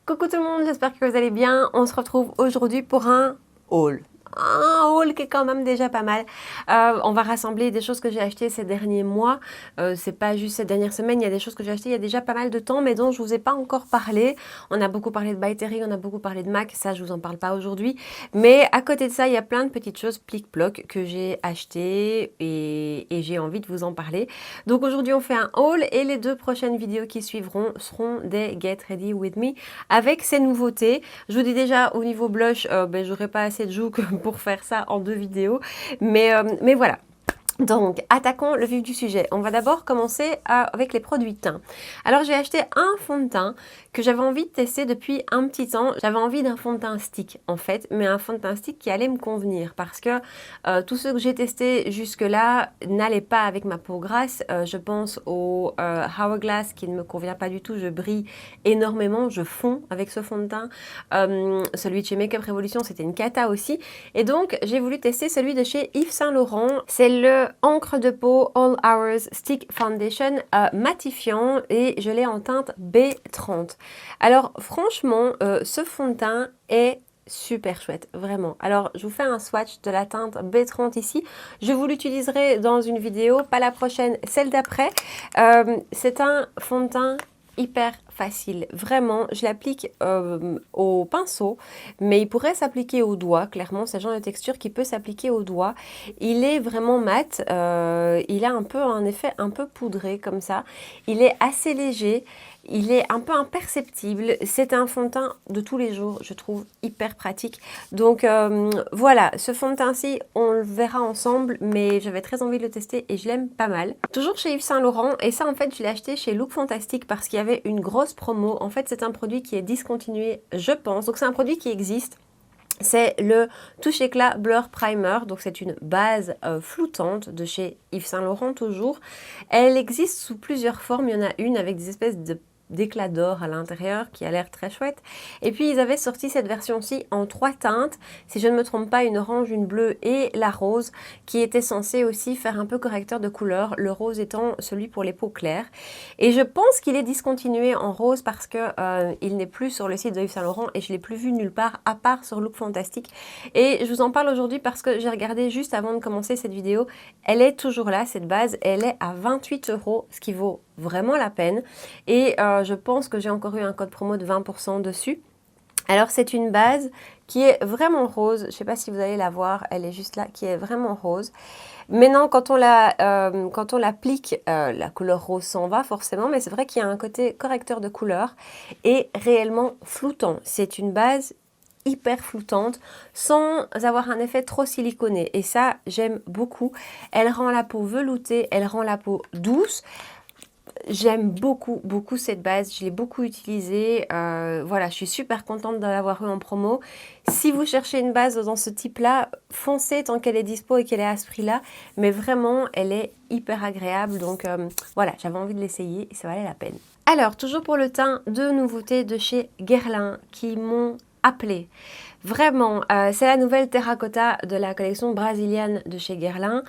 Coucou tout le monde, j'espère que vous allez bien. On se retrouve aujourd'hui pour un haul. Un haul qui est quand même déjà pas mal. On va rassembler des choses que j'ai achetées ces derniers mois. C'est pas juste ces dernières semaines, il y a des choses que j'ai achetées il y a déjà pas mal de temps, mais dont je vous ai pas encore parlé. On a beaucoup parlé de By Terry, on a beaucoup parlé de MAC, ça je vous en parle pas aujourd'hui. Mais à côté de ça, il y a plein de petites choses plic-ploc que j'ai achetées et j'ai envie de vous en parler. Donc aujourd'hui on fait un haul et les deux prochaines vidéos qui suivront seront des Get Ready With Me avec ces nouveautés. Je vous dis déjà au niveau blush, j'aurai pas assez de joues pour faire ça en 2 vidéos, mais voilà. Donc, attaquons le vif du sujet. On va d'abord commencer avec les produits teint. Alors, j'ai acheté un fond de teint que j'avais envie de tester depuis un petit temps. J'avais envie d'un fond de teint stick, en fait, mais un fond de teint stick qui allait me convenir parce que tous ceux que j'ai testés jusque-là n'allaient pas avec ma peau grasse. Je pense au Hourglass qui ne me convient pas du tout. Je brille énormément, je fonds avec ce fond de teint. Celui de chez Makeup Revolution, c'était une cata aussi. Et donc, j'ai voulu tester celui de chez Yves Saint Laurent. C'est le Encre de peau All Hours Stick Foundation matifiant et je l'ai en teinte B30. Alors franchement, ce fond de teint est super chouette, vraiment. Alors, je vous fais un swatch de la teinte B30 ici. Je vous l'utiliserai dans une vidéo, pas la prochaine, celle d'après. C'est un fond de teint hyper facile, vraiment. Je l'applique au pinceau, mais il pourrait s'appliquer au doigt. Clairement, c'est le genre de texture qui peut s'appliquer au doigt. Il est vraiment mat. Il a un peu un effet un peu poudré comme ça. Il est assez léger. Il est un peu imperceptible. C'est un fond de teint de tous les jours, je trouve hyper pratique. Donc voilà, ce fond de teint-ci, on le verra ensemble, mais j'avais très envie de le tester et je l'aime pas mal. Toujours chez Yves Saint Laurent, et ça en fait je l'ai acheté chez Look Fantastic parce qu'il y avait une grosse promo. En fait c'est un produit qui est discontinué, je pense. Donc c'est un produit qui existe. C'est le Touche Éclat Blur Primer, donc c'est une base floutante de chez Yves Saint Laurent toujours. Elle existe sous plusieurs formes, il y en a une avec des espèces d'éclats d'or à l'intérieur qui a l'air très chouette. Et puis ils avaient sorti cette version-ci en 3 teintes, si je ne me trompe pas, une orange, une bleue et la rose, qui était censée aussi faire un peu correcteur de couleur, le rose étant celui pour les peaux claires. Et je pense qu'il est discontinué en rose parce que il n'est plus sur le site de Yves Saint Laurent et je ne l'ai plus vu nulle part à part sur Look Fantastic. Et je vous en parle aujourd'hui parce que j'ai regardé juste avant de commencer cette vidéo. Elle est toujours là, cette base, elle est à 28 €, ce qui vaut vraiment la peine. Et je pense que j'ai encore eu un code promo de 20% dessus. Alors c'est une base qui est vraiment rose, je ne sais pas si vous allez la voir, elle est juste là, qui est vraiment rose. Maintenant quand on l'applique, la couleur rose s'en va forcément, mais c'est vrai qu'il y a un côté correcteur de couleur et réellement floutant. C'est une base hyper floutante sans avoir un effet trop siliconé et ça j'aime beaucoup. Elle rend la peau veloutée, elle rend la peau douce. J'aime beaucoup cette base, je l'ai beaucoup utilisée, voilà, je suis super contente de l'avoir eu en promo. Si vous cherchez une base dans ce type-là, foncez tant qu'elle est dispo et qu'elle est à ce prix-là, mais vraiment, elle est hyper agréable, donc voilà, j'avais envie de l'essayer et ça valait la peine. Alors, toujours pour le teint, 2 nouveautés de chez Guerlain qui m'ont appelée. Vraiment, c'est la nouvelle terracotta de la collection brésilienne de chez Guerlain.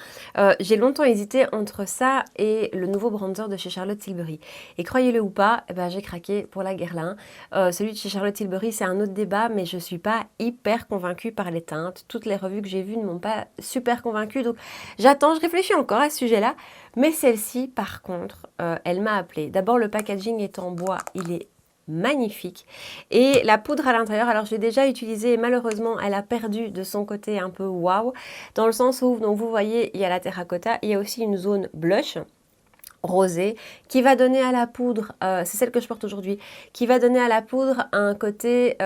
J'ai longtemps hésité entre ça et le nouveau bronzer de chez Charlotte Tilbury. Et croyez-le ou pas, eh ben, j'ai craqué pour la Guerlain. Celui de chez Charlotte Tilbury, c'est un autre débat, mais je ne suis pas hyper convaincue par les teintes. Toutes les revues que j'ai vues ne m'ont pas super convaincue, donc je réfléchis encore à ce sujet-là. Mais celle-ci, par contre, elle m'a appelée. D'abord, le packaging est en bois, il est magnifique et la poudre à l'intérieur, alors j'ai déjà utilisé et malheureusement elle a perdu de son côté un peu waouh, dans le sens où donc vous voyez il y a la terracotta, il y a aussi une zone blush rosée qui va donner à la poudre, c'est celle que je porte aujourd'hui, qui va donner à la poudre un côté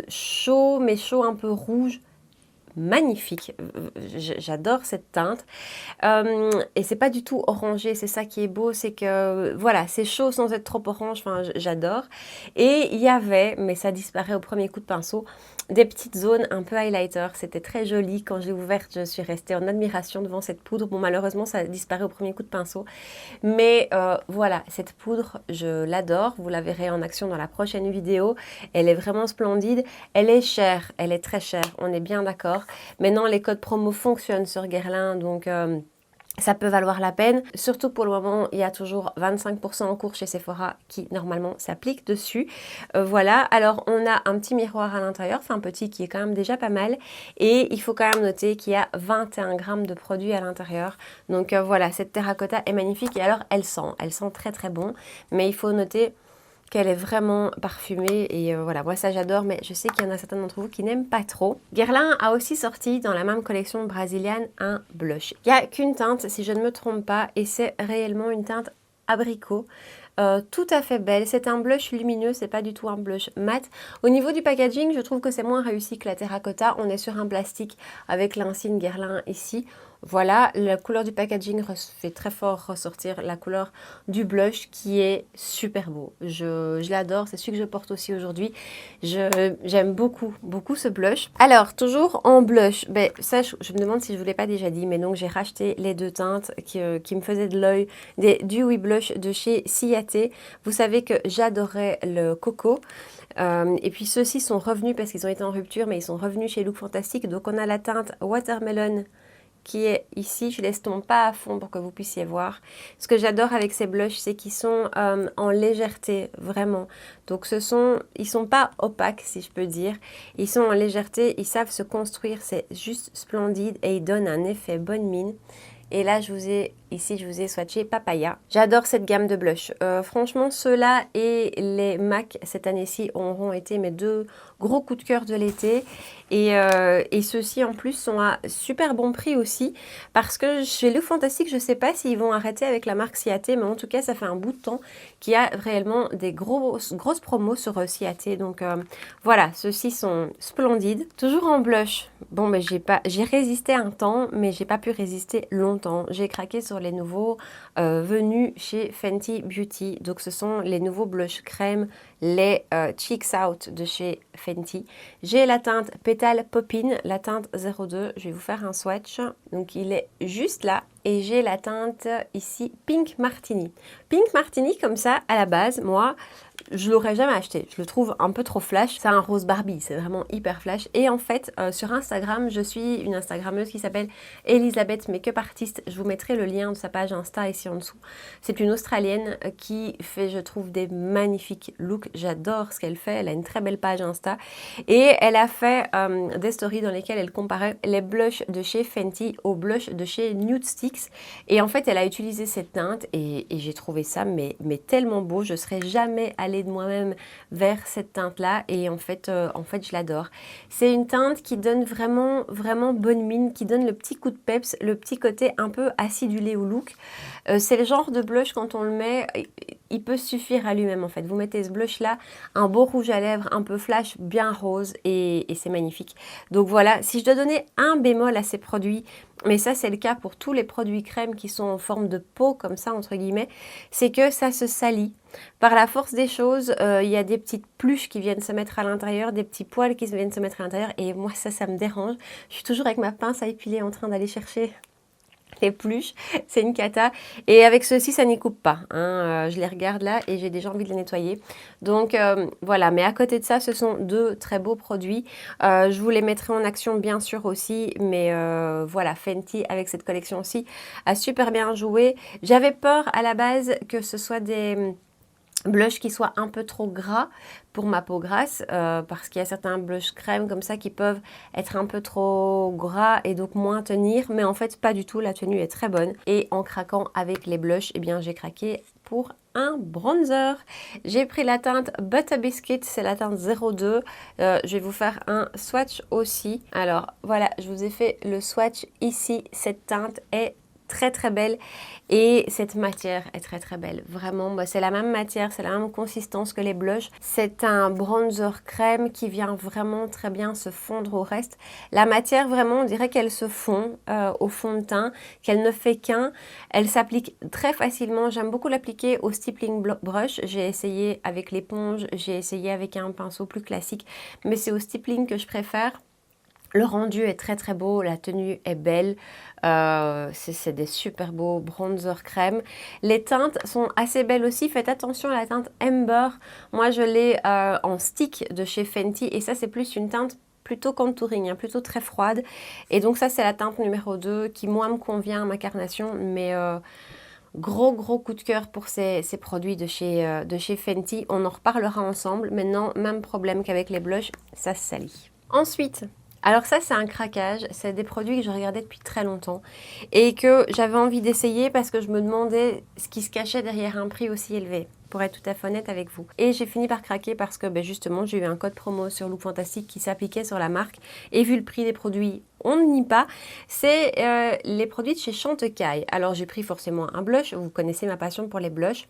chaud mais chaud un peu rouge, magnifique. J'adore cette teinte et c'est pas du tout orangé, c'est ça qui est beau, c'est que voilà, c'est chaud sans être trop orange, enfin j'adore. Et il y avait, mais ça disparaît au premier coup de pinceau, des petites zones un peu highlighter, c'était très joli. Quand j'ai ouverte, je suis restée en admiration devant cette poudre. Bon, malheureusement ça disparaît au premier coup de pinceau, mais voilà, cette poudre je l'adore, vous la verrez en action dans la prochaine vidéo. Elle est vraiment splendide, elle est chère, elle est très chère, on est bien d'accord. Maintenant les codes promo fonctionnent sur Guerlain, donc ça peut valoir la peine. Surtout pour le moment, il y a toujours 25% en cours chez Sephora qui normalement s'applique dessus. Voilà, alors on a un petit miroir à l'intérieur, enfin un petit qui est quand même déjà pas mal. Et il faut quand même noter qu'il y a 21 grammes de produit à l'intérieur. Donc voilà, cette terracotta est magnifique et alors elle sent très très bon. Mais il faut noter qu'elle est vraiment parfumée et voilà, moi ça j'adore, mais je sais qu'il y en a certains d'entre vous qui n'aiment pas trop. Guerlain a aussi sorti dans la même collection brésilienne un blush. Il n'y a qu'une teinte si je ne me trompe pas et c'est réellement une teinte abricot. Tout à fait belle, c'est un blush lumineux, c'est pas du tout un blush mat. Au niveau du packaging, je trouve que c'est moins réussi que la terracotta. On est sur un plastique avec l'insigne Guerlain ici. Voilà, la couleur du packaging fait très fort ressortir la couleur du blush qui est super beau. Je l'adore, c'est celui que je porte aussi aujourd'hui. J'aime beaucoup ce blush. Alors, toujours en blush, ben, ça je me demande si je ne vous l'ai pas déjà dit, mais donc j'ai racheté les deux teintes qui me faisaient de l'œil, des Dewy Blush de chez Ciaté. Vous savez que j'adorais le coco. Et puis ceux-ci sont revenus parce qu'ils ont été en rupture, mais ils sont revenus chez Look Fantastic. Donc on a la teinte Watermelon qui est ici. Je laisse tomber pas à fond pour que vous puissiez voir. Ce que j'adore avec ces blushs, c'est qu'ils sont en légèreté, vraiment. Donc ils sont pas opaques, si je peux dire. Ils sont en légèreté, ils savent se construire, c'est juste splendide et ils donnent un effet bonne mine. Et là, je vous ai swatché Papaya. J'adore cette gamme de blush. Franchement, ceux-là et les MAC cette année-ci auront été mes deux gros coups de cœur de l'été. Et ceux-ci, en plus, sont à super bon prix aussi. Parce que chez Look Fantastic, je ne sais pas s'ils vont arrêter avec la marque Ciaté. Mais en tout cas, ça fait un bout de temps qu'il y a réellement des grosses promos sur Ciaté. Donc voilà, ceux-ci sont splendides. Toujours en blush. Bon, mais j'ai résisté un temps, mais j'ai pas pu résister longtemps. J'ai craqué sur les nouveaux venus chez Fenty Beauty. Donc, ce sont les nouveaux blush crème, les Cheeks Out de chez Fenty. J'ai la teinte Pétale Poppin, la teinte 02. Je vais vous faire un swatch. Donc, il est juste là. Et j'ai la teinte ici Pink Martini. Pink Martini, comme ça, à la base, moi, je l'aurais jamais acheté. Je le trouve un peu trop flash. C'est un rose Barbie, c'est vraiment hyper flash. Et en fait, sur Instagram, je suis une Instagrammeuse qui s'appelle Elisabeth Makeup Artist. Je vous mettrai le lien de sa page Insta ici en dessous. C'est une Australienne qui fait, je trouve, des magnifiques looks. J'adore ce qu'elle fait. Elle a une très belle page Insta. Et elle a fait des stories dans lesquelles elle comparait les blushs de chez Fenty aux blushs de chez Nude Sticks. Et en fait, elle a utilisé cette teinte et j'ai trouvé ça mais tellement beau. Je ne serais jamais allée de moi-même vers cette teinte-là et en fait, je l'adore. C'est une teinte qui donne vraiment bonne mine, qui donne le petit coup de peps, le petit côté un peu acidulé au look. C'est le genre de blush, quand on le met, il peut suffire à lui-même en fait. Vous mettez ce blush-là, un beau rouge à lèvres, un peu flash, bien rose et c'est magnifique. Donc voilà, si je dois donner un bémol à ces produits, mais ça c'est le cas pour tous les produits crème qui sont en forme de peau comme ça entre guillemets, c'est que ça se salit. Par la force des choses, il y a des petites pluches qui viennent se mettre à l'intérieur, des petits poils qui viennent se mettre à l'intérieur et moi ça me dérange. Je suis toujours avec ma pince à épiler en train d'aller chercher les pluches, c'est une cata. Et avec ceux-ci, ça n'y coupe pas. Hein. Je les regarde là et j'ai déjà envie de les nettoyer. Donc voilà, mais à côté de ça, ce sont deux très beaux produits. Je vous les mettrai en action bien sûr aussi. Mais voilà, Fenty avec cette collection aussi a super bien joué. J'avais peur à la base que ce soit des blush qui soit un peu trop gras pour ma peau grasse parce qu'il y a certains blush crème comme ça qui peuvent être un peu trop gras et donc moins tenir, mais en fait pas du tout, la tenue est très bonne et en craquant avec les blushs, eh bien j'ai craqué pour un bronzer. J'ai pris la teinte Butter Biscuit, c'est la teinte 02. Je vais vous faire un swatch aussi. Alors voilà, je vous ai fait le swatch ici. Cette teinte est très belle et cette matière est très belle, vraiment. Bah, c'est la même matière, c'est la même consistance que les blushs. C'est un bronzer crème qui vient vraiment très bien se fondre au reste. La matière, vraiment, on dirait qu'elle se fond au fond de teint, qu'elle ne fait qu'un. Elle s'applique très facilement. J'aime beaucoup l'appliquer au stippling brush. J'ai essayé avec l'éponge, j'ai essayé avec un pinceau plus classique, mais c'est au stippling que je préfère. Le rendu est très beau, la tenue est belle, c'est des super beaux bronzer crème. Les teintes sont assez belles aussi, faites attention à la teinte Amber. Moi je l'ai en stick de chez Fenty et ça c'est plus une teinte plutôt contouring, hein, plutôt très froide. Et donc ça, c'est la teinte numéro 2 qui, moi, me convient à ma carnation. Mais gros coup de cœur pour ces produits de chez Fenty. On en reparlera ensemble. Maintenant, même problème qu'avec les blushs, ça se salit. Ensuite, alors ça, c'est un craquage. C'est des produits que je regardais depuis très longtemps et que j'avais envie d'essayer parce que je me demandais ce qui se cachait derrière un prix aussi élevé, pour être tout à fait honnête avec vous. Et j'ai fini par craquer parce que justement, j'ai eu un code promo sur Look Fantastic qui s'appliquait sur la marque. Et vu le prix des produits, on ne nie pas, c'est les produits de chez Chantecaille. Alors j'ai pris forcément un blush, vous connaissez ma passion pour les blushs.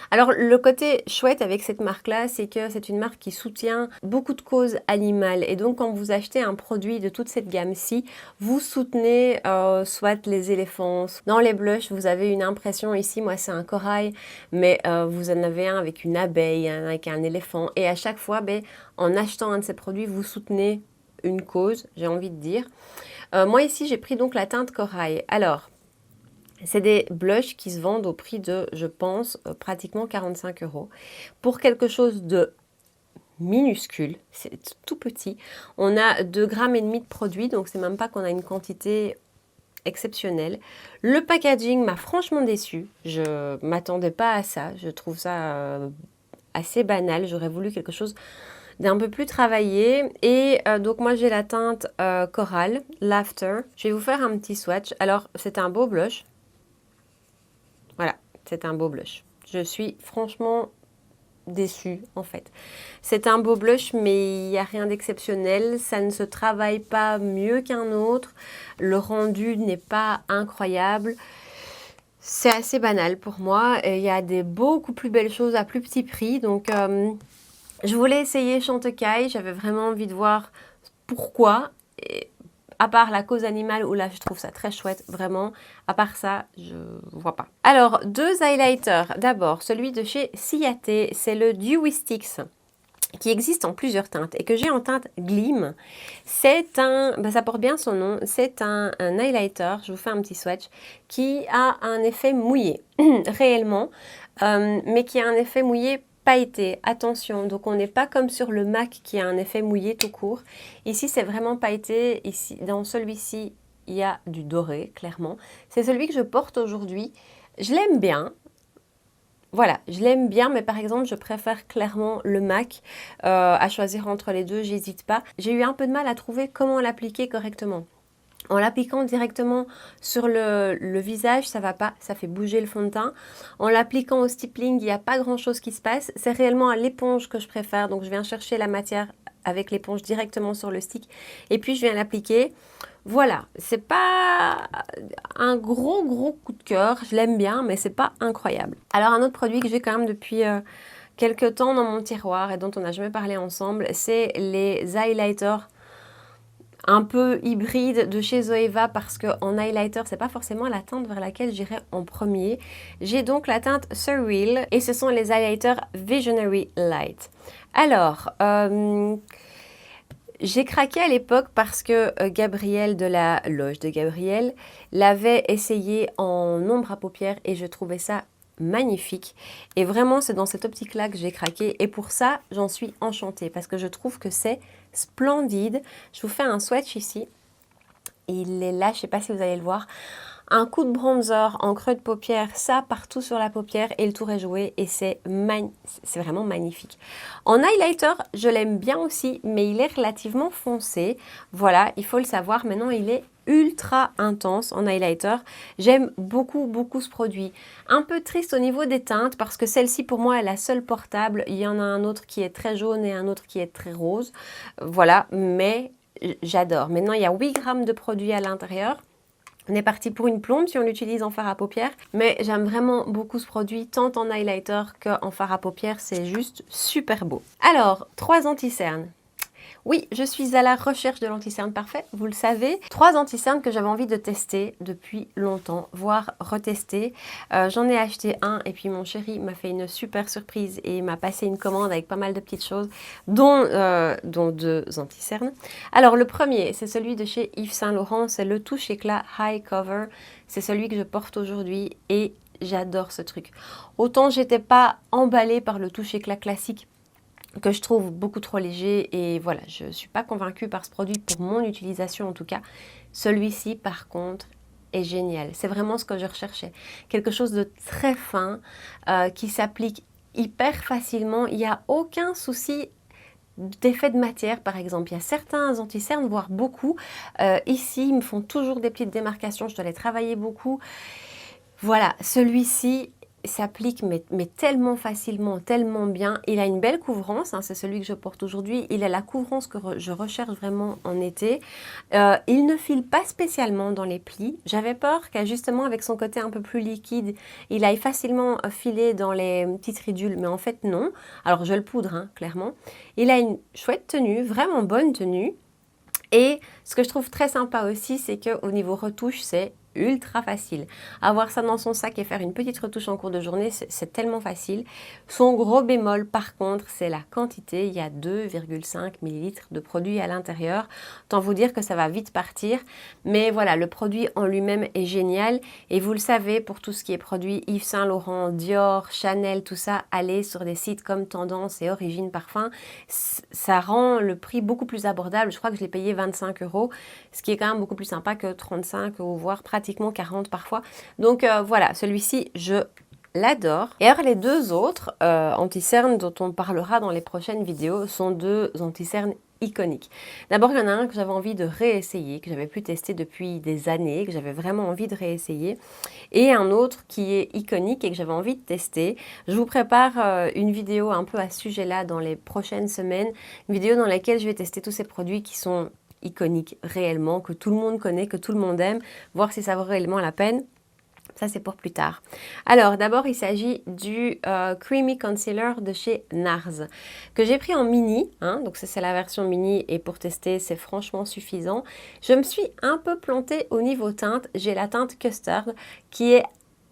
Alors le côté chouette avec cette marque-là, c'est que c'est une marque qui soutient beaucoup de causes animales. Et donc quand vous achetez un produit de toute cette gamme-ci, vous soutenez soit les éléphants. Dans les blushs, vous avez une impression, ici moi c'est un corail, mais vous en avez un avec une abeille, un avec un éléphant. Et à chaque fois, en achetant un de ces produits, vous soutenez une cause, j'ai envie de dire. Moi ici, j'ai pris donc la teinte corail. Alors, c'est des blushs qui se vendent au prix de, je pense, pratiquement 45 €. Pour quelque chose de minuscule, c'est tout petit. On a 2,5 grammes de produit, donc c'est même pas qu'on a une quantité exceptionnelle. Le packaging m'a franchement déçue. Je m'attendais pas à ça. Je trouve ça assez banal. J'aurais voulu quelque chose d'un peu plus travaillé. Et donc moi j'ai la teinte Coral, Laughter. Je vais vous faire un petit swatch. Alors c'est un beau blush. Voilà, c'est un beau blush. Je suis franchement déçue en fait. C'est un beau blush mais il n'y a rien d'exceptionnel. Ça ne se travaille pas mieux qu'un autre. Le rendu n'est pas incroyable. C'est assez banal pour moi. Il y a des beaucoup plus belles choses à plus petit prix. Donc je voulais essayer Chantecaille. J'avais vraiment envie de voir pourquoi. Et à part la cause animale, où là, je trouve ça très chouette, vraiment. À part ça, je vois pas. Alors, 2 highlighters. D'abord, celui de chez Ciaté, c'est le Dewy Sticks, qui existe en plusieurs teintes et que j'ai en teinte Gleam. C'est un, ça porte bien son nom, c'est un highlighter, je vous fais un petit swatch, qui a un effet mouillé, réellement, mais qui a un effet mouillé pailleté, attention, donc on n'est pas comme sur le MAC qui a un effet mouillé tout court. Ici, c'est vraiment pailleté. Ici, dans celui-ci, il y a du doré, clairement. C'est celui que je porte aujourd'hui. Je l'aime bien. Voilà, je l'aime bien, mais par exemple, je préfère clairement le MAC. À choisir entre les deux, j'hésite pas. J'ai eu un peu de mal à trouver comment l'appliquer correctement. En l'appliquant directement sur le visage, ça va pas, ça fait bouger le fond de teint. En l'appliquant au stippling, il n'y a pas grand chose qui se passe. C'est réellement à l'éponge que je préfère. Donc je viens chercher la matière avec l'éponge directement sur le stick. Et puis je viens l'appliquer. Voilà, c'est pas un gros coup de cœur. Je l'aime bien, mais c'est pas incroyable. Alors un autre produit que j'ai quand même depuis quelques temps dans mon tiroir et dont on n'a jamais parlé ensemble, c'est les highlighters un peu hybride de chez Zoeva, parce qu'en highlighter, c'est pas forcément la teinte vers laquelle j'irai en premier. J'ai donc la teinte Surreal et ce sont les highlighters Visionary Light. Alors, j'ai craqué à l'époque parce que Gabrielle de la loge de Gabrielle l'avait essayé en ombre à paupières et je trouvais ça magnifique. Et vraiment, c'est dans cette optique-là que j'ai craqué. Et pour ça, j'en suis enchantée parce que je trouve que c'est splendide. Je vous fais un swatch ici. Il est là, je ne sais pas si vous allez le voir. Un coup de bronzer en creux de paupière, ça partout sur la paupière et le tour est joué et c'est vraiment magnifique. En highlighter, je l'aime bien aussi, mais il est relativement foncé. Voilà, il faut le savoir. Maintenant, il est ultra intense en highlighter. J'aime beaucoup ce produit. Un peu triste au niveau des teintes parce que celle-ci pour moi est la seule portable. Il y en a un autre qui est très jaune et un autre qui est très rose. Voilà, mais j'adore. Maintenant, il y a 8 grammes de produit à l'intérieur. On est parti pour une plombe si on l'utilise en fard à paupières, mais j'aime vraiment beaucoup ce produit, tant en highlighter qu'en fard à paupières, c'est juste super beau. Alors, 3 anti-cernes. Oui, je suis à la recherche de l'anti-cerne parfait, vous le savez. 3 anti-cernes que j'avais envie de tester depuis longtemps, voire retester. J'en ai acheté un et puis mon chéri m'a fait une super surprise et m'a passé une commande avec pas mal de petites choses, dont 2 anti-cernes. Alors le premier, c'est celui de chez Yves Saint Laurent, c'est le Touche Éclat High Cover. C'est celui que je porte aujourd'hui et j'adore ce truc. Autant j'étais pas emballée par le Touche Éclat classique que je trouve beaucoup trop léger et voilà, je ne suis pas convaincue par ce produit pour mon utilisation en tout cas. Celui-ci par contre est génial, c'est vraiment ce que je recherchais. Quelque chose de très fin qui s'applique hyper facilement, il n'y a aucun souci d'effet de matière par exemple. Il y a certains anti-cernes, voire beaucoup. Ici, ils me font toujours des petites démarcations, je dois les travailler beaucoup. Voilà, celui-ci s'applique mais tellement facilement, tellement bien. Il a une belle couvrance, hein, c'est celui que je porte aujourd'hui. Il a la couvrance que je recherche vraiment en été. Il ne file pas spécialement dans les plis. J'avais peur qu'à justement avec son côté un peu plus liquide, il aille facilement filer dans les petites ridules, mais en fait non. Alors je le poudre, hein, clairement. Il a une chouette tenue, vraiment bonne tenue. Et ce que je trouve très sympa aussi, c'est qu'au niveau retouche, c'est ultra facile. Avoir ça dans son sac et faire une petite retouche en cours de journée, c'est tellement facile. Son gros bémol, par contre, c'est la quantité. Il y a 2,5 ml de produit à l'intérieur. Autant vous dire que ça va vite partir. Mais voilà, le produit en lui-même est génial. Et vous le savez, pour tout ce qui est produit Yves Saint Laurent, Dior, Chanel, tout ça, allez sur des sites comme Tendance et Origine Parfum. Ça rend le prix beaucoup plus abordable. Je crois que je l'ai payé 25 €, ce qui est quand même beaucoup plus sympa que 35 ou voire pratiquement 40 parfois. Donc voilà, celui-ci, je l'adore. Et alors les deux autres anti-cernes dont on parlera dans les prochaines vidéos sont deux anti-cernes iconiques. D'abord, il y en a un que j'avais envie de réessayer, que j'avais pu tester depuis des années, que j'avais vraiment envie de réessayer. Et un autre qui est iconique et que j'avais envie de tester. Je vous prépare une vidéo un peu à ce sujet-là dans les prochaines semaines. Une vidéo dans laquelle je vais tester tous ces produits qui sont iconiques réellement, que tout le monde connaît, que tout le monde aime, voir si ça vaut réellement la peine. Ça, c'est pour plus tard. Alors, d'abord, il s'agit du Creamy Concealer de chez NARS, que j'ai pris en mini. Hein, donc, ça, c'est la version mini. Et pour tester, c'est franchement suffisant. Je me suis un peu plantée au niveau teinte. J'ai la teinte Custard, qui est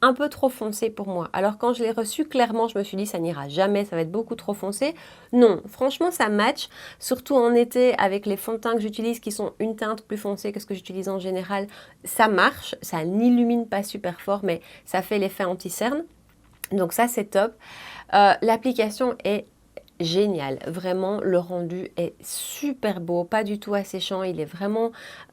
un peu trop foncé pour moi. Alors quand je l'ai reçu, clairement, je me suis dit ça n'ira jamais, ça va être beaucoup trop foncé. Non, franchement, ça match, surtout en été avec les fonds de teint que j'utilise qui sont une teinte plus foncée que ce que j'utilise en général. Ça marche, ça n'illumine pas super fort, mais ça fait l'effet anti-cerne. Donc ça, c'est top. L'application est génial, vraiment le rendu est super beau, pas du tout asséchant, il est vraiment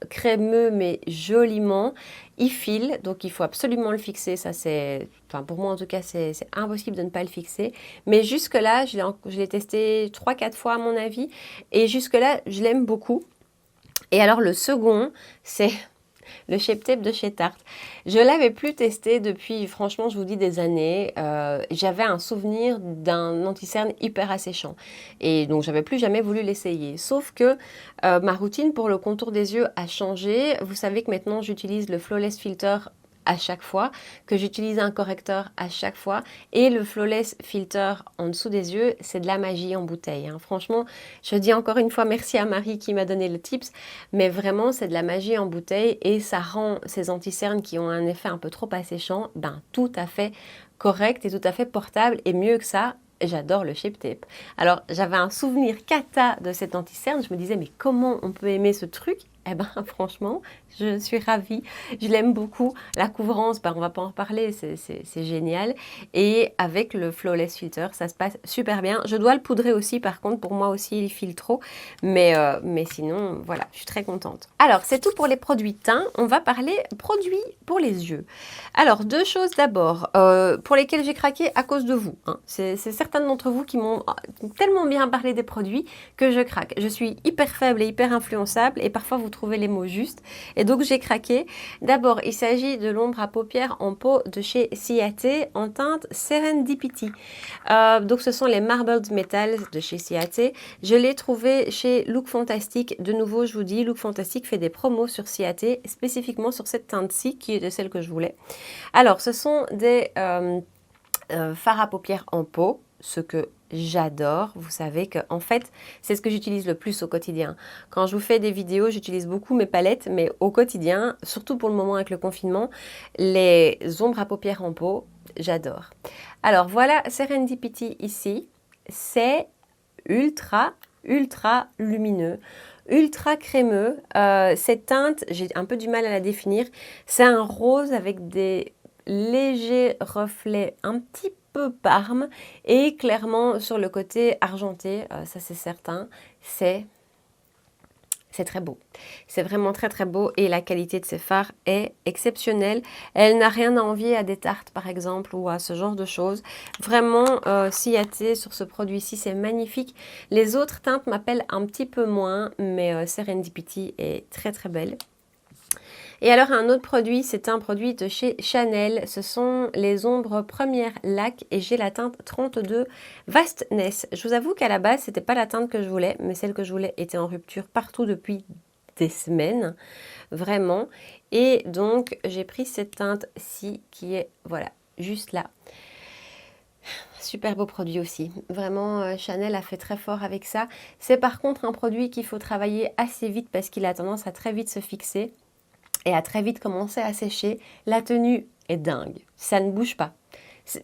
crémeux mais joliment, il file donc il faut absolument le fixer, ça c'est, enfin pour moi en tout cas c'est impossible de ne pas le fixer, mais jusque là je l'ai testé 3-4 fois à mon avis et jusque là je l'aime beaucoup. Et alors le second c'est le Shape Tape de chez Tarte. Je ne l'avais plus testé depuis, franchement, je vous dis des années. J'avais un souvenir d'un anti-cerne hyper asséchant. Et donc, j'avais plus jamais voulu l'essayer. Sauf que ma routine pour le contour des yeux a changé. Vous savez que maintenant, j'utilise le Flawless Filter à chaque fois, que j'utilise un correcteur à chaque fois. Et le Flawless Filter en dessous des yeux, c'est de la magie en bouteille. Hein. Franchement, je dis encore une fois merci à Marie qui m'a donné le tips, mais vraiment, c'est de la magie en bouteille et ça rend ces anti-cernes qui ont un effet un peu trop asséchant, ben, tout à fait correct et tout à fait portable. Et mieux que ça, j'adore le Shape Tape. Alors, j'avais un souvenir cata de cet anti-cerne. Je me disais, mais comment on peut aimer ce truc? Eh ben, franchement, je suis ravie. Je l'aime beaucoup. La couvrance, ben, on va pas en reparler, c'est génial. Et avec le Flawless Filter, ça se passe super bien. Je dois le poudrer aussi, par contre, pour moi aussi, il file trop. Mais sinon, voilà, je suis très contente. Alors, c'est tout pour les produits teint. On va parler produits pour les yeux. Alors, deux choses d'abord, pour lesquelles j'ai craqué à cause de vous. Hein. C'est certaines d'entre vous qui m'ont tellement bien parlé des produits que je craque. Je suis hyper faible et hyper influençable et parfois vous trouvez les mots justes. Et donc, j'ai craqué. D'abord, il s'agit de l'ombre à paupières en peau de chez Ciate en teinte Serendipity. Donc, ce sont les Marbled Metals de chez Ciate. Je l'ai trouvé chez Look Fantastic. De nouveau, je vous dis, Look Fantastic fait des promos sur Ciate, spécifiquement sur cette teinte-ci, qui était celle que je voulais. Alors, ce sont des fards à paupières en peau, ce que j'adore. Vous savez que en fait, c'est ce que j'utilise le plus au quotidien. Quand je vous fais des vidéos, j'utilise beaucoup mes palettes, mais au quotidien, surtout pour le moment avec le confinement, les ombres à paupières en peau, j'adore. Alors voilà, Serendipity ici, c'est ultra lumineux, ultra crémeux. Cette teinte, j'ai un peu du mal à la définir. C'est un rose avec des légers reflets un petit peu parme et clairement sur le côté argenté, ça c'est certain, c'est très beau. C'est vraiment très très beau et la qualité de ces fards est exceptionnelle. Elle n'a rien à envier à des tartes par exemple ou à ce genre de choses. Vraiment, Ciaté sur ce produit-ci, c'est magnifique. Les autres teintes m'appellent un petit peu moins, mais Serendipity est très très belle. Et alors un autre produit, c'est un produit de chez Chanel. Ce sont les ombres première lac et j'ai la teinte 32 Vastness. Je vous avoue qu'à la base, c'était pas la teinte que je voulais, mais celle que je voulais était en rupture partout depuis des semaines, vraiment. Et donc, j'ai pris cette teinte-ci qui est, voilà, juste là. Super beau produit aussi. Vraiment, Chanel a fait très fort avec ça. C'est par contre un produit qu'il faut travailler assez vite parce qu'il a tendance à très vite se fixer et à très vite commencer à sécher. La tenue est dingue, ça ne bouge pas.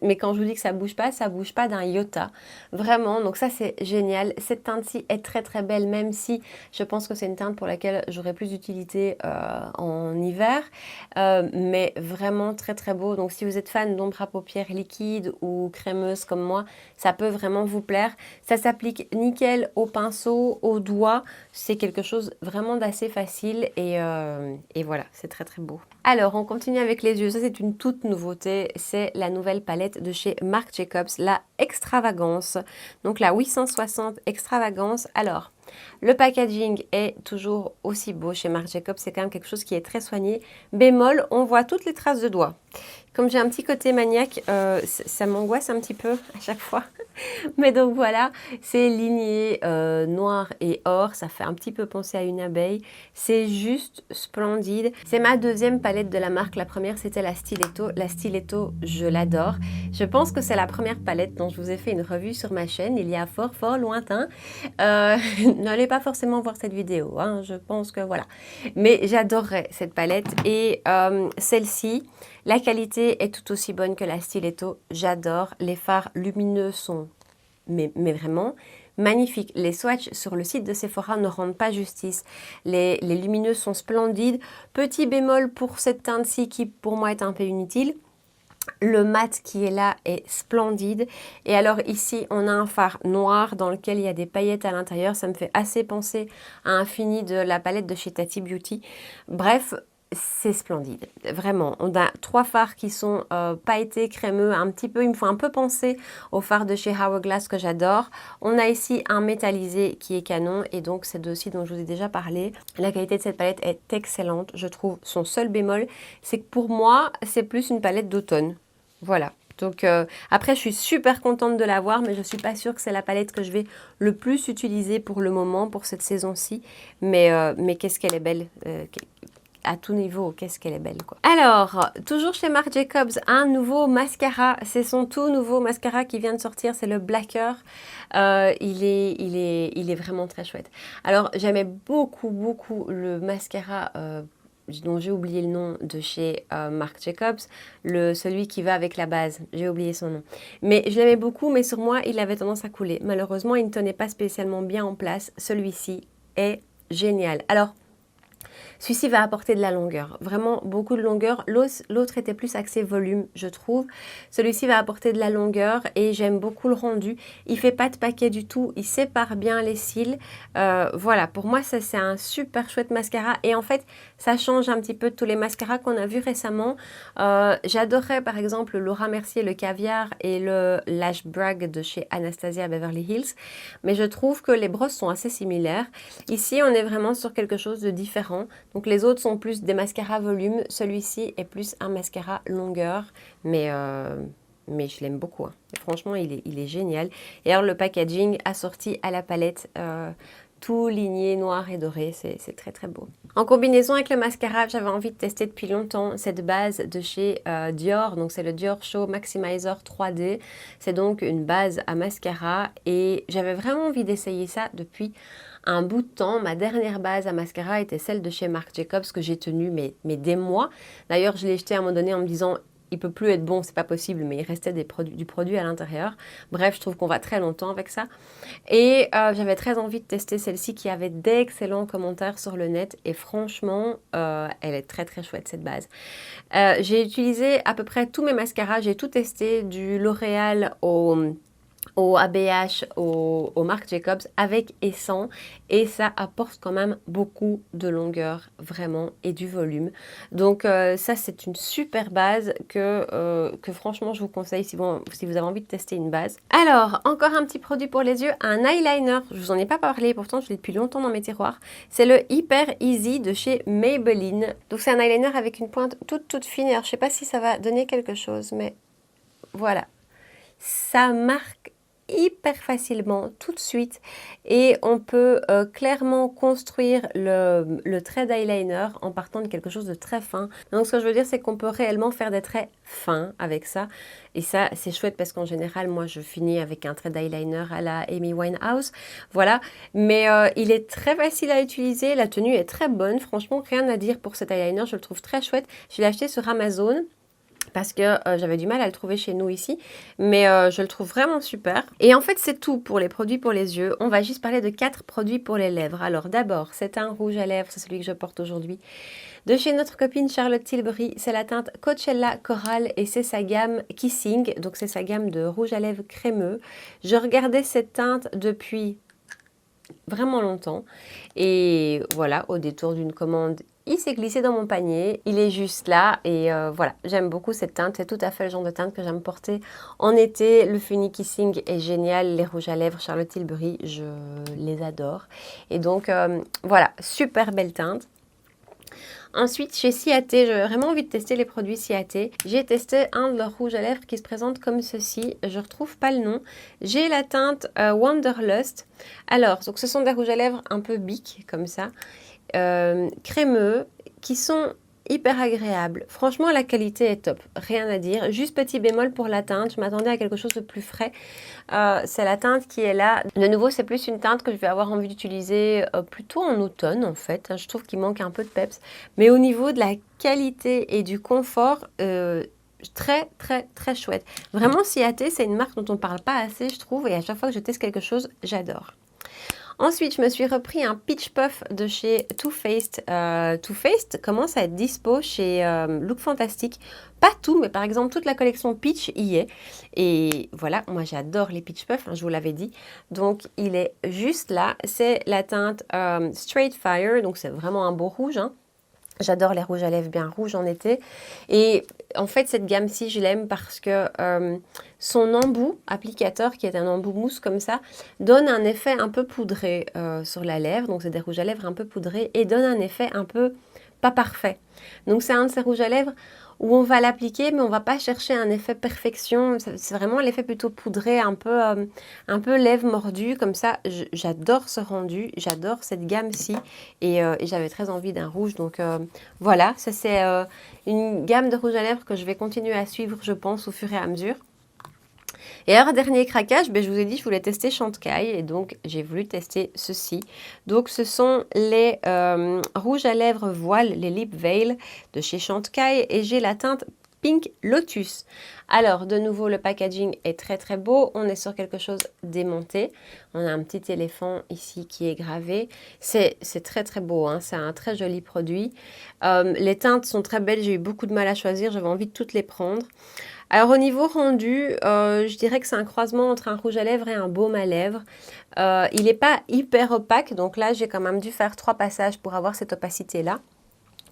Mais quand je vous dis que ça bouge pas d'un iota. Vraiment, donc ça c'est génial. Cette teinte-ci est très très belle, même si je pense que c'est une teinte pour laquelle j'aurai plus d'utilité en hiver. Mais vraiment très très beau. Donc si vous êtes fan d'ombre à paupières liquide ou crémeuse comme moi, ça peut vraiment vous plaire. Ça s'applique nickel au pinceau, au doigt. C'est quelque chose vraiment d'assez facile et voilà, c'est très très beau. Alors, on continue avec les yeux. Ça, c'est une toute nouveauté. C'est la nouvelle palette de chez Marc Jacobs, la Extravagance. Donc, la 860 Extravagance. Alors, le packaging est toujours aussi beau chez Marc Jacobs. C'est quand même quelque chose qui est très soigné. Bémol, on voit toutes les traces de doigts. Comme j'ai un petit côté maniaque, ça m'angoisse un petit peu à chaque fois. Mais donc voilà, c'est ligné noir et or, ça fait un petit peu penser à une abeille. C'est juste splendide. C'est ma deuxième palette de la marque. La première, c'était la Stiletto. La Stiletto, je l'adore. Je pense que c'est la première palette dont je vous ai fait une revue sur ma chaîne il y a fort fort lointain. N'allez pas forcément voir cette vidéo, hein, je pense que voilà. Mais j'adorerais cette palette et celle-ci, la qualité est tout aussi bonne que la Stiletto. J'adore. Les fards lumineux sont mais vraiment magnifiques. Les swatchs sur le site de Sephora ne rendent pas justice. Les lumineux sont splendides. Petit bémol pour cette teinte-ci qui pour moi est un peu inutile. Le mat qui est là est splendide. Et alors ici, on a un fard noir dans lequel il y a des paillettes à l'intérieur. Ça me fait assez penser à un fini de la palette de chez Tati Beauty. Bref, c'est splendide, vraiment. On a 3 fards qui sont pailletés, crémeux, un petit peu, ils me font un peu penser aux fards de chez Hourglass que j'adore. On a ici un métallisé qui est canon et donc c'est aussi dont je vous ai déjà parlé. La qualité de cette palette est excellente, je trouve. Son seul bémol, c'est que pour moi, c'est plus une palette d'automne. Voilà. Donc après, je suis super contente de l'avoir, mais je ne suis pas sûre que c'est la palette que je vais le plus utiliser pour le moment, pour cette saison-ci. Mais qu'est-ce qu'elle est belle à tout niveau, qu'est-ce qu'elle est belle quoi. Alors, toujours chez Marc Jacobs, un nouveau mascara, c'est son tout nouveau mascara qui vient de sortir, c'est le Blacker. Il est vraiment très chouette. Alors, j'aimais beaucoup le mascara dont j'ai oublié le nom de chez Marc Jacobs, celui qui va avec la base, j'ai oublié son nom. Mais je l'aimais beaucoup, mais sur moi, il avait tendance à couler. Malheureusement, il ne tenait pas spécialement bien en place. Celui-ci est génial. Alors, celui-ci va apporter de la longueur, vraiment beaucoup de longueur. L'autre était plus axé volume, je trouve. Celui-ci va apporter de la longueur et j'aime beaucoup le rendu. Il fait pas de paquet du tout, il sépare bien les cils. Voilà, pour moi, ça c'est un super chouette mascara. Et en fait, ça change un petit peu de tous les mascaras qu'on a vus récemment. J'adorais par exemple le Laura Mercier, le Caviar et le Lash Brag de chez Anastasia Beverly Hills. Mais je trouve que les brosses sont assez similaires. Ici, on est vraiment sur quelque chose de différent. Donc les autres sont plus des mascaras volume, celui-ci est plus un mascara longueur, mais je l'aime beaucoup. Hein. Franchement, il est génial. Et alors le packaging assorti à la palette, tout ligné noir et doré, c'est très très beau. En combinaison avec le mascara, j'avais envie de tester depuis longtemps cette base de chez Dior, donc c'est le Dior Show Maximizer 3D. C'est donc une base à mascara et j'avais vraiment envie d'essayer ça depuis un bout de temps. Ma dernière base à mascara était celle de chez Marc Jacobs que j'ai tenue mais des mois. D'ailleurs, je l'ai jetée à un moment donné en me disant il peut plus être bon, c'est pas possible, mais il restait du produit à l'intérieur. Bref, je trouve qu'on va très longtemps avec ça. Et j'avais très envie de tester celle-ci qui avait d'excellents commentaires sur le net. Et franchement, elle est très très chouette cette base. J'ai utilisé à peu près tous mes mascaras. J'ai tout testé, du L'Oréal au ABH, au Marc Jacobs avec et sans, et ça apporte quand même beaucoup de longueur vraiment et du volume. Donc ça c'est une super base que franchement je vous conseille si vous avez envie de tester une base. Alors encore un petit produit pour les yeux, un eyeliner, je vous en ai pas parlé pourtant je l'ai depuis longtemps dans mes tiroirs, c'est le Hyper Easy de chez Maybelline. Donc c'est un eyeliner avec une pointe toute fine, alors je sais pas si ça va donner quelque chose mais voilà, ça marque hyper facilement tout de suite et on peut clairement construire le trait d'eyeliner en partant de quelque chose de très fin. Donc ce que je veux dire c'est qu'on peut réellement faire des traits fins avec ça et ça c'est chouette parce qu'en général moi je finis avec un trait d'eyeliner à la Amy Winehouse, voilà, mais il est très facile à utiliser, la tenue est très bonne, franchement rien à dire pour cet eyeliner, je le trouve très chouette, je l'ai acheté sur Amazon parce que j'avais du mal à le trouver chez nous ici, mais je le trouve vraiment super. Et en fait, c'est tout pour les produits pour les yeux. On va juste parler de 4 produits pour les lèvres. Alors d'abord, c'est un rouge à lèvres, c'est celui que je porte aujourd'hui, de chez notre copine Charlotte Tilbury. C'est la teinte Coachella Coral et c'est sa gamme Kissing, donc c'est sa gamme de rouge à lèvres crémeux. Je regardais cette teinte depuis vraiment longtemps et voilà, au détour d'une commande, il s'est glissé dans mon panier, il est juste là et voilà, j'aime beaucoup cette teinte, c'est tout à fait le genre de teinte que j'aime porter en été. Le Funny Kissing est génial, les rouges à lèvres Charlotte Tilbury, je les adore et donc voilà, super belle teinte. Ensuite, chez Ciaté, j'avais vraiment envie de tester les produits Ciaté. J'ai testé un de leurs rouges à lèvres qui se présente comme ceci. Je ne retrouve pas le nom. J'ai la teinte Wanderlust. Alors, donc ce sont des rouges à lèvres un peu bic, comme ça, crémeux, qui sont hyper agréables. Franchement, la qualité est top. Rien à dire. Juste petit bémol pour la teinte. Je m'attendais à quelque chose de plus frais. C'est la teinte qui est là. De nouveau, c'est plus une teinte que je vais avoir envie d'utiliser plutôt en automne, en fait. Je trouve qu'il manque un peu de peps. Mais au niveau de la qualité et du confort, très très très chouette. Vraiment, Ciaté, c'est une marque dont on ne parle pas assez, je trouve. Et à chaque fois que je teste quelque chose, j'adore. Ensuite, je me suis repris un Peach Puff de chez Too Faced. Too Faced commence à être dispo chez Look Fantastic. Pas tout, mais par exemple, toute la collection Peach y est. Et voilà, moi j'adore les Peach Puff, hein, je vous l'avais dit. Donc, il est juste là. C'est la teinte Straight Fire, donc c'est vraiment un beau rouge, hein. J'adore les rouges à lèvres bien rouges en été. Et en fait, cette gamme-ci, je l'aime parce que son embout applicateur, qui est un embout mousse comme ça, donne un effet un peu poudré sur la lèvre. Donc, c'est des rouges à lèvres un peu poudrés et donne un effet un peu pas parfait. Donc, c'est un de ces rouges à lèvres où on va l'appliquer, mais on ne va pas chercher un effet perfection. C'est vraiment l'effet plutôt poudré, un peu lèvres mordues, comme ça. J'adore ce rendu, j'adore cette gamme-ci, et j'avais très envie d'un rouge. Donc voilà, ça c'est une gamme de rouge à lèvres que je vais continuer à suivre, je pense, au fur et à mesure. Et alors, dernier craquage, je vous ai dit, je voulais tester Chantecaille et donc j'ai voulu tester ceci. Donc, ce sont les rouges à lèvres voile, les Lip Veil de chez Chantecaille et j'ai la teinte Pink Lotus. Alors, de nouveau, le packaging est très très beau. On est sur quelque chose d'aimanté. On a un petit éléphant ici qui est gravé. C'est très très beau, hein. C'est un très joli produit. Les teintes sont très belles. J'ai eu beaucoup de mal à choisir. J'avais envie de toutes les prendre. Alors au niveau rendu, je dirais que c'est un croisement entre un rouge à lèvres et un baume à lèvres. Il n'est pas hyper opaque, donc là j'ai quand même dû faire 3 passages pour avoir cette opacité-là.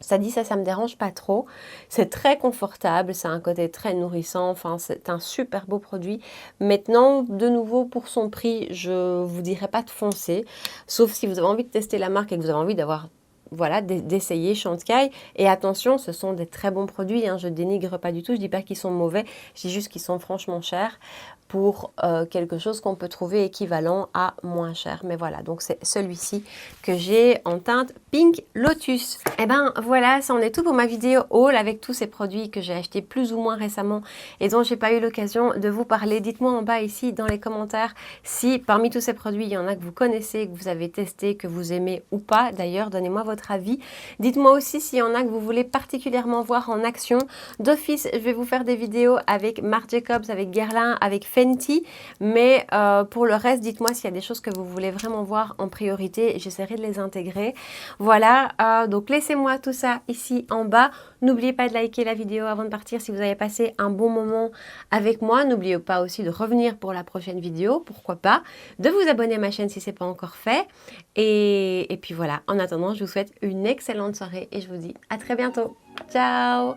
Ça dit ça me dérange pas trop. C'est très confortable, c'est un côté très nourrissant, enfin c'est un super beau produit. Maintenant, de nouveau pour son prix, je vous dirais pas de foncer, sauf si vous avez envie de tester la marque et que vous avez envie d'avoir... Voilà, d'essayer Chantecaille. Et attention, ce sont des très bons produits, hein, je ne dénigre pas du tout, je ne dis pas qu'ils sont mauvais, je dis juste qu'ils sont franchement chers pour quelque chose qu'on peut trouver équivalent à moins cher. Mais voilà, donc c'est celui-ci que j'ai en teinte Pink Lotus. Et ben voilà, ça en est tout pour ma vidéo haul avec tous ces produits que j'ai achetés plus ou moins récemment et dont j'ai pas eu l'occasion de vous parler. Dites-moi en bas ici dans les commentaires si parmi tous ces produits, il y en a que vous connaissez, que vous avez testé, que vous aimez ou pas. D'ailleurs, donnez-moi votre votre avis. Dites-moi aussi s'il y en a que vous voulez particulièrement voir en action. D'office, je vais vous faire des vidéos avec Marc Jacobs, avec Guerlain, avec Fenty. Mais pour le reste, dites-moi s'il y a des choses que vous voulez vraiment voir en priorité. J'essaierai de les intégrer. Voilà, donc laissez-moi tout ça ici en bas. N'oubliez pas de liker la vidéo avant de partir si vous avez passé un bon moment avec moi. N'oubliez pas aussi de revenir pour la prochaine vidéo, pourquoi pas. De vous abonner à ma chaîne si ce n'est pas encore fait. Et puis voilà, en attendant, je vous souhaite une excellente soirée et je vous dis à très bientôt. Ciao!